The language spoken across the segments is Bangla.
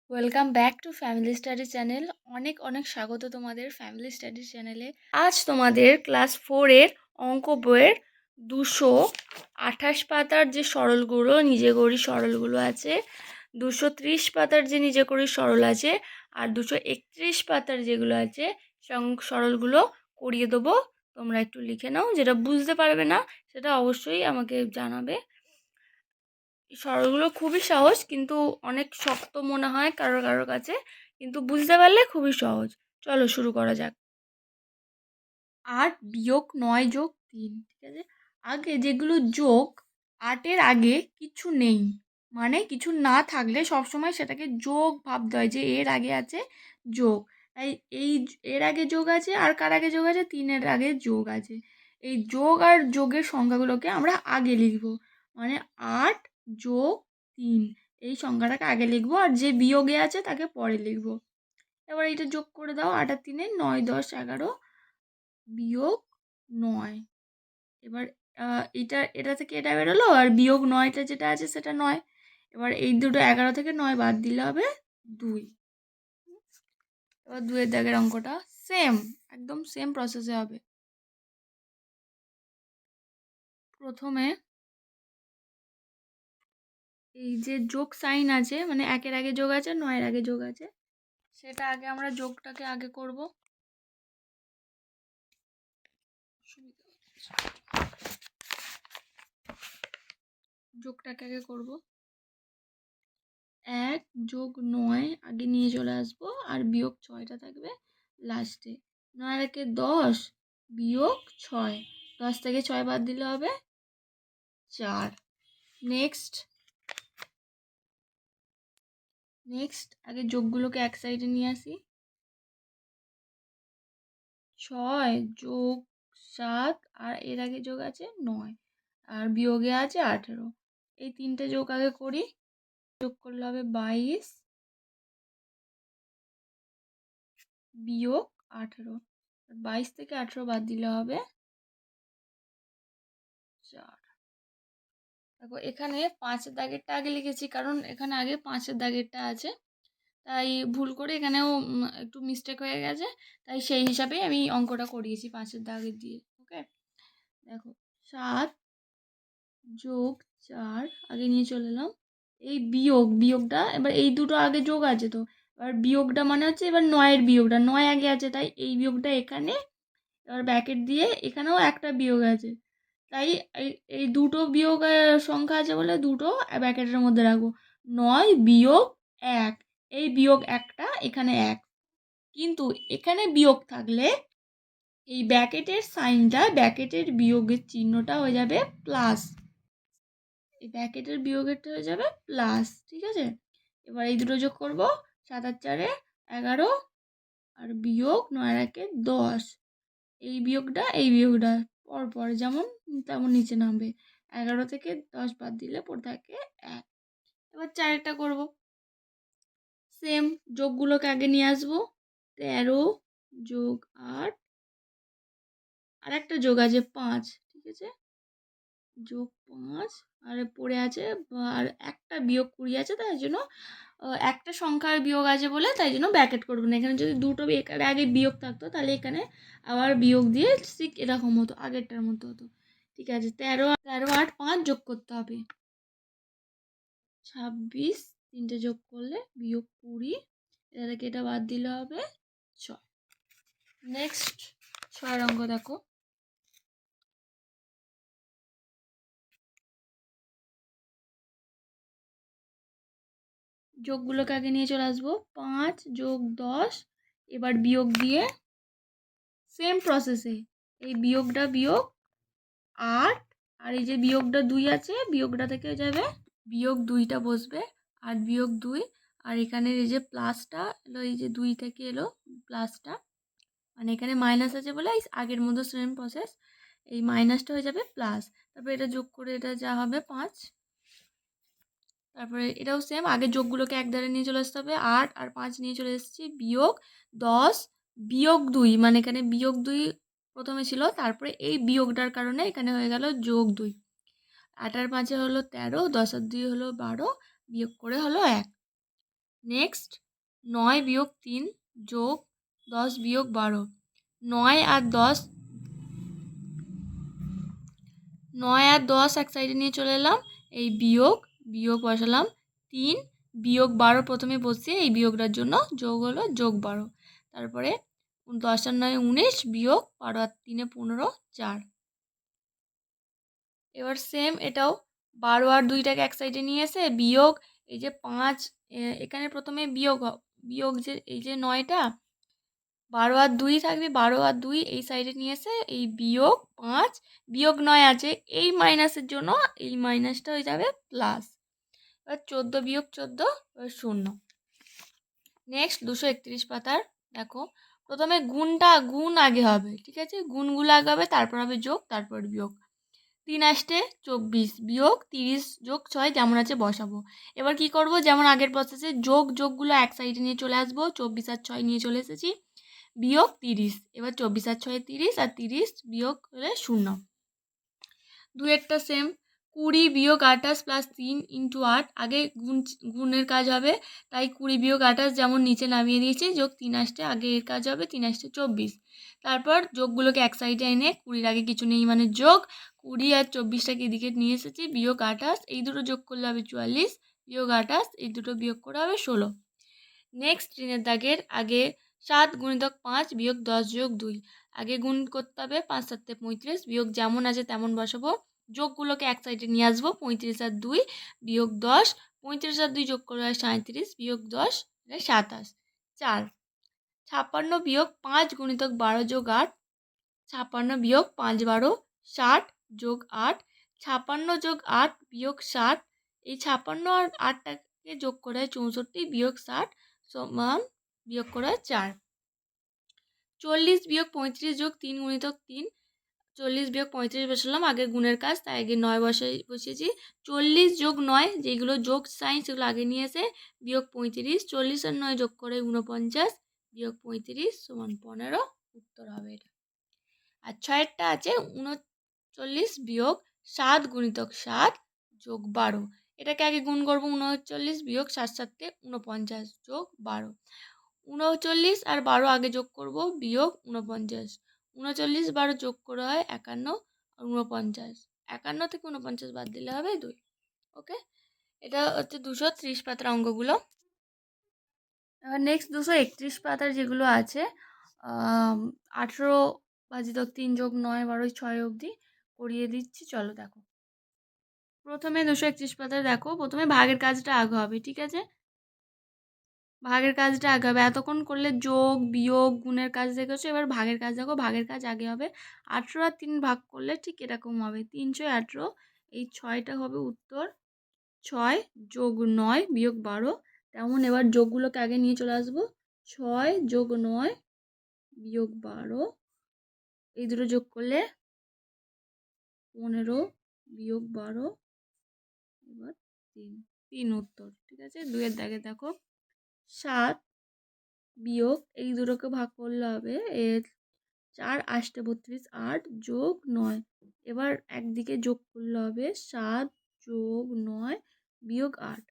Welcome back to family study channel. অনেক অনেক স্বাগত তোমাদের ফ্যামিলি স্টাডি চ্যানেলে। আজ তোমাদের ক্লাস 4-এর অঙ্ক বইয়ের 228 পাতার যে সরলগুলো নিজে করি সরলগুলো আছে, 230 পাতার যে নিজে করি সরল আছে, আর 231 পাতার যেগুলো আছে সরলগুলো করিয়ে দেবো। তোমরা একটু লিখে নাও, যেটা বুঝতে পারবে না সেটা অবশ্যই আমাকে জানাবে। সরলগুলো খুবই সহজ, কিন্তু অনেক শক্ত মনে হয় কারোর কারোর কাছে, কিন্তু বুঝতে পারলে খুবই সহজ। চলো শুরু করা যাক। 8-9+3, ঠিক আছে। আগে যেগুলো যোগ, 8-এর আগে কিছু নেই, মানে কিছু না থাকলে সবসময় সেটাকে যোগ ভাবতে হয় যে এর আগে আছে যোগ। তাই এই এর আগে যোগ আছে, আর কার আগে যোগ আছে, 3-এর আগে যোগ আছে। এই যোগ আর যোগের সংখ্যাগুলোকে আমরা আগে লিখব, মানে 8+3 এই সংখ্যাটাকে আগে লিখবো, আর যে বিয়োগে আছে তাকে পরে লিখবো। এবার এটা যোগ করে দাও, 8 আর 3-এ 9, 10, 11 বিয়োগ 9। এবার এটা থেকে এটা বেরোলো, আর বিয়োগ 9টা যেটা আছে সেটা 9। এবার এই দুটো 11 থেকে 9 বাদ দিলে হবে 2। এবার 2-এর দাগের অঙ্কটা সেম, একদম সেম প্রসেসে হবে। প্রথমে এই যে যোগ সাইন আছে, মানে 1-এর আগে যোগ আছে, 9-এর আগে যোগ আছে, সেটা আগে আমরা যোগটাকে আগে করব। যোগটাকে আগে করব, 1+9 আগে নিয়ে চলে আসবো, আর বিয়োগ 6টা থাকবে লাস্টে। 9 একে 10 বিয়োগ 6, 10 থেকে 6 বাদ দিলে হবে 4। নেক্সট আগে যোগগুলোকে এক সাইডে নিয়ে আসি। 6+7, আর এর আগে যোগ আছে 9, আর বিয়োগে আছে 18। এই 3টে যোগ আগে করি। যোগ করলে হবে 22 বিয়োগ 18। 22 থেকে 18 বাদ দিলে হবে 4। দেখো এখানে 5-এর দাগেরটা আগে লিখেছি, কারণ এখানে আগে 5-এর দাগেরটা আছে, তাই ভুল করে এখানেও একটু মিস্টেক হয়ে গেছে, তাই সেই হিসাবেই আমি অঙ্কটা করিয়েছি 5-এর দাগের দিয়ে। ওকে, দেখো 7+4 আগে নিয়ে চলে এলাম। এই বিয়োগটা, এবার এই দুটো আগে যোগ আছে, তো এবার বিয়োগটা মানে হচ্ছে এবার 9-এর বিয়োগটা, 9 আগে আছে, তাই এই বিয়োগটা এখানে, এবার ব্র্যাকেট দিয়ে এখানেও একটা বিয়োগ আছে, তাই এই দুটো বিয়োগ সংখ্যা আছে বলে দুটো ব্র্যাকেটের মধ্যে রাখবো। 9-1, এই বিয়োগ একটা, এখানে 1, কিন্তু এখানে বিয়োগ থাকলে এই ব্র্যাকেটের সাইনটা, ব্র্যাকেটের বিয়োগের চিহ্নটা হয়ে যাবে প্লাস, এই ব্র্যাকেটের বিয়োগেরটা হয়ে যাবে প্লাস, ঠিক আছে। এবার এই দুটো যোগ করবো, 7 আর 4-এ 11, আর বিয়োগ 9 আর 1-এ 10। এই বিয়োগটা পরপর যেমন তেমন নিচে নামবে। 11 থেকে 10 বাদ দিলে পড়ে থাকে 1। এবার 4-একটা করবো, সেম যোগগুলোকে আগে নিয়ে আসবো। 13+8, আর একটা যোগ আছে 5, ঠিক আছে, যোগ 5, আর পড়ে আছে, আর একটা বিয়োগ 20 আছে, তাই জন্য একটা সংখ্যার বিয়োগ আছে বলে তাই জন্য ব্র্যাকেট করবো না। এখানে যদি দুটো এখানে আগে বিয়োগ থাকতো তাহলে এখানে আবার বিয়োগ দিয়ে ঠিক এরকম হতো, আগেরটার মতো হতো, ঠিক আছে। 13 আর 5 যোগ করতে হবে, 26, 3টে যোগ করলে বিয়োগ 20, এটা থেকে এটা বাদ দিলে হবে 6। নেক্সট 6 অঙ্ক দেখো। যোগগুলোকে আগে নিয়ে চলে আসবো, 5+10, এবার বিয়োগ দিয়ে সেম প্রসেসে এই বিয়োগটা বিয়োগ 8, আর এই যে বিয়োগটা 2 আছে, বিয়োগটা থেকে যাবে বিয়োগ 2টা বসবে, 8-2, আর এখানে এই যে প্লাসটা এলো, এই যে 2 থেকে এলো প্লাসটা, মানে এখানে মাইনাস আছে বলে আগের মতো সেম প্রসেস, এই মাইনাসটা হয়ে যাবে প্লাস। তারপরে এটা যোগ করে এটা যা হবে 5। তারপরে এটাও সেম, আগে যোগগুলোকে এক ধারে নিয়ে চলে আসতে হবে, 8 আর 5 নিয়ে চলে এসেছি, বিয়োগ 10 বিয়োগ 2, মানে এখানে বিয়োগ 2 প্রথমে ছিল, তারপরে এই বিয়োগটার কারণে এখানে হয়ে গেল যোগ 2। 8 আর 5 হলো 13, 10 আর 2 হলো 12, বিয়োগ করে হলো 1। নেক্সট 9 বিয়োগ 3 যোগ 10 বিয়োগ 12। 9 আর 10 এক সাইডে নিয়ে চলে এলাম, এই বিয়োগ বসালাম। 3 বিয়োগ 12 প্রথমে বসিয়ে এই বিয়োগটার জন্য যোগ হলো যোগ 12। তারপরে 10 আর 9 19 বিয়োগ 12 আর 3 15 4। এবার সেম এটাও 12 আর 2টাকে এক সাইডে নিয়ে এসে বিয়োগ এই যে 5 এখানে প্রথমে বিয়োগ যে এই যে 9টা 12 আর 2 থাকবে, 12 আর 2 এই সাইডে নিয়ে এসে এই বিয়োগ 5 বিয়োগ 9 আছে, এই মাইনাসের জন্য এই মাইনাসটা হয়ে যাবে প্লাস। এবার 14 বিয়োগ 14 এবার 0। নেক্সট 231 পাতার দেখো, প্রথমে গুণ আগে হবে, ঠিক আছে, গুণগুলো আগে হবে, তারপর হবে যোগ, তারপর বিয়োগ। 3 আসতে 24 বিয়োগ 30 যোগ 6 যেমন আছে বসাবো। এবার কি করব, যেমন আগের প্রসেসে যোগগুলো এক সাইডে নিয়ে চলে আসবো, 24 আর 6 নিয়ে চলে এসেছি, বিয়োগ 30। এবার 24 আর 6 30 আর 30 বিয়োগ হলে 0। 2 সেম 20 বিয়োগ 28 প্লাস 3 ইন্টু 8। আগে গুণের কাজ হবে, তাই 20 বিয়োগ 28 যেমন নিচে নামিয়ে দিয়েছি, যোগ 3 আসতে আগে এর কাজ হবে, 3 আসতে 24। তারপর যোগগুলোকে এক সাইডে এনে 20 আগে কিছু নেই মানে যোগ 20 আর 24টাকে এদিকে নিয়ে এসেছি, বিয়োগ 28 এই দুটো যোগ করলে হবে 44, বিয়োগ 28 এই দুটো বিয়োগ করে হবে 16। নেক্সট 3 দাগের আগে 7 গুণিতক 5 বিয়োগ 10 যোগ 2। আগে গুণ করতে হবে, 5 7 35 বিয়োগ যেমন আছে তেমন বসাবো, যোগগুলোকে এক সাইডে নিয়ে আসবো, 35 আর 2 বিয়োগ 10, 35 আর 2 যোগ করে হয় 37 বিয়োগ 10 27। 4 56 বিয়োগ 5 গুণিতক 12 যোগ 8। 56 বিয়োগ 5 12 60 যোগ 8। 56 যোগ 8 বিয়োগ 60, এই 56 আর 8টাকে যোগ করে হয় 64 বিয়োগ 60 সমান বিয়োগ করে হয় 4। 40 বিয়োগ 35 যোগ 3 গুণিতক 3। 40 বিয়োগ 35 বসালাম, আগে গুণের কাজ তাই আগে 9 বসিয়েছি। 40 যোগ 9 যেগুলো যোগ সাইন সেগুলো আগে নিয়ে এসে বিয়োগ 35। 40 আর 9 যোগ করে 49 বিয়োগ 35 সমান 15, উত্তর হবে এটা। আর 6টা আছে 39 বিয়োগ 7 গুণিতক 7 যোগ 12। এটাকে আগে গুণ করবো, 39 বিয়োগ 7 7 49 যোগ 12। 39 আর 12 আগে যোগ করব, বিয়োগ 49। 39 12 যোগ করে হয় 51 আর 49, 51 থেকে 49 বাদ দিলে হবে 2। ওকে, এটা হচ্ছে 230 পাতার অঙ্কগুলো। এবার নেক্সট 231 পাতার যেগুলো আছে 18 ভাজিতক 3 যোগ 9 12 6 অবধি করিয়ে দিচ্ছি, চলো দেখো। প্রথমে 231 পাতায় দেখো, প্রথমে ভাগের কাজটা আগে হবে, ঠিক আছে, ভাগের কাজটা আগে হবে। এতক্ষণ করলে যোগ বিয়োগ গুণের কাজ দেখেছো, এবার ভাগের কাজ দেখো, ভাগের কাজ আগে হবে। 18 আর 3 ভাগ করলে ঠিক এরকম হবে, 3 6 18, এই 6টা হবে উত্তর। 6 যোগ 9 বিয়োগ 12, তেমন এবার যোগগুলোকে আগে নিয়ে চলে আসবো, 6 যোগ 9 বিয়োগ 12, এই দুটো যোগ করলে 15 বিয়োগ 12, এবার 3 উত্তর, ঠিক আছে। 2 দাগে দেখো 7 বিয়োগ এই দুটোকে ভাগ করলে হবে 4 8 32 8 যোগ 9, এবার একদিকে যোগ করলে হবে 7 যোগ 9 বিয়োগ 8,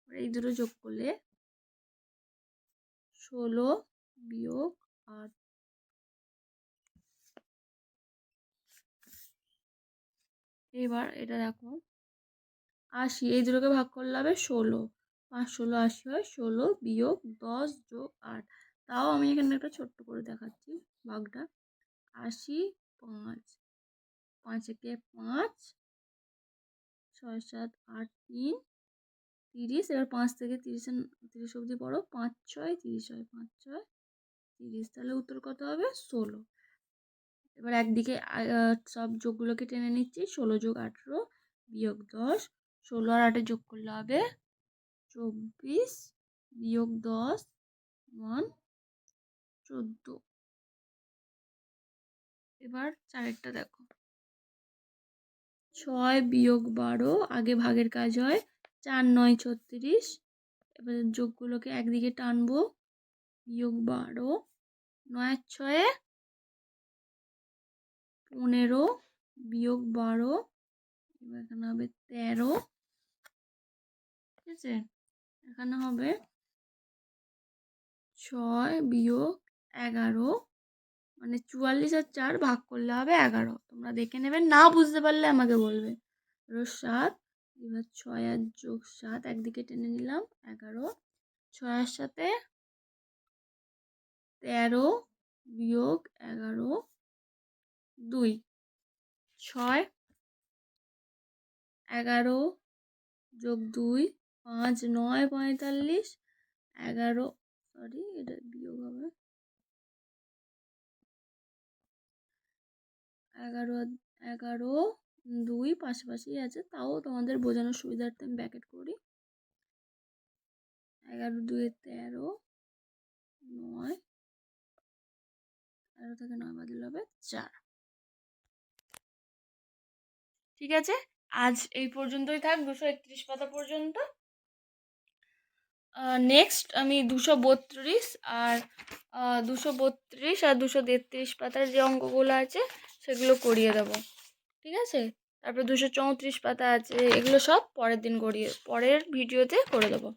এই দুটো যোগ করলে 16 বিয়োগ 8। এবার এটা দেখো 80, এই দুটোকে ভাগ করলে হবে 16, 5 16 80 হয়, 16 বিয়োগ 10 যোগ 8। তাও আমি এখানে একটা ছোট্ট করে দেখাচ্ছি ভাগটা। 80 5 5 একে 5 6 7 8 3 30, এবার 5 থেকে 30 অবধি পড়ো, 5 6 30 হয়, 5 6 30, তাহলে উত্তর কত হবে 16। এবার একদিকে সব যোগগুলোকে টেনে নিচ্ছি, 16 যোগ 18 বিয়োগ 10, 16 আর 8 যোগ করলে হবে 24 বিয়োগ 10 মান 14। এবার 4টা দেখো, 6 বিয়োগ 12 আগে ভাগের কাজ হয়, 4 9 36, এবার যোগগুলোকে একদিকে টানবো, বিয়োগ 12, 9 6 15 বিয়োগ 12, এবার এখানে হবে 13, ঠিক আছে, এখানে হবে 6 বিয়োগ 11 মানে 44 আর 4 ভাগ করলে হবে 11। তোমরা দেখে নেবে, না বুঝতে পারলে আমাকে বলবে। 7 এবার 6 আর যোগ 7 একদিকে টেনে নিলাম 11, 6 এর সাথে 13 বিয়োগ 11 2, 6 11 যোগ 2 5 9 45 11 সরি এটা বিয়োগ হবে 11 2 পাশাপাশি আছে, তাও তোমাদের বোঝানোর সুবিধার্থে আমি ব্র্যাকেট করি। 11 2 13 9 13 থেকে 9 বাদলে হবে 4। ঠিক আছে, আজ এই পর্যন্তই থাক, 231 পাতা পর্যন্ত। নেক্সট আমি 232 আর 233 পাতার যে অঙ্কগুলো আছে সেগুলো করিয়ে দেবো। ঠিক আছে, তারপর 234 পাতা আছে, এগুলো সব পরের দিন পরের ভিডিওতে করে দেবো।